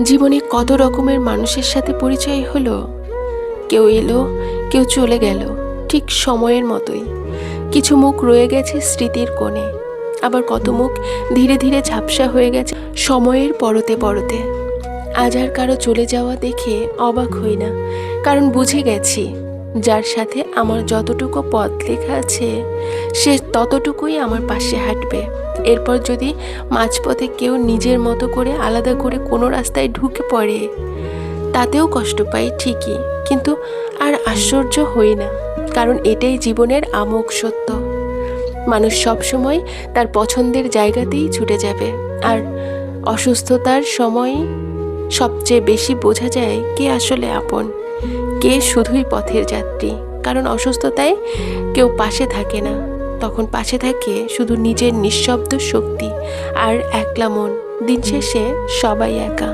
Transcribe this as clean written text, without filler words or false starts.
জীবনে কত রকমের মানুষের সাথে পরিচয় হলো। কেউ এলো, কেউ চলে গেল, ঠিক সময়ের মতোই। কিছু মুখ রয়ে গেছে স্মৃতির কোণে, আবার কত মুখ ধীরে ধীরে ঝাপসা হয়ে গেছে সময়ের পরতে পরতে। আজ আর কারো চলে যাওয়া দেখে অবাক হই না, কারণ বুঝে গেছি যার সাথে আমার যতটুকু পথ লেখা আছে সে ততটুকুই আমার পাশে হাঁটবে। এরপর যদি মাঝপথে কেউ নিজের মতো করে আলাদা করে কোনো রাস্তায় ঢুকে পড়ে, তাতেও কষ্ট পাই ঠিকই, কিন্তু আর আশ্চর্য হই না, কারণ এটাই জীবনের আমোঘ সত্য। মানুষ সবসময় তার পছন্দের জায়গাতেই ছুটে যাবে, আর অসুস্থতার সময় সবচেয়ে বেশি বোঝা যায় কে আসলে আপন, কে শুধুই পথের যাত্রী। কারণ অসুস্থতায় কেউ পাশে থাকে না, তখন পাশে থাকে শুধু নিজের নিঃশব্দ শক্তি আর একলা মন। দিন শেষে সবাই একা।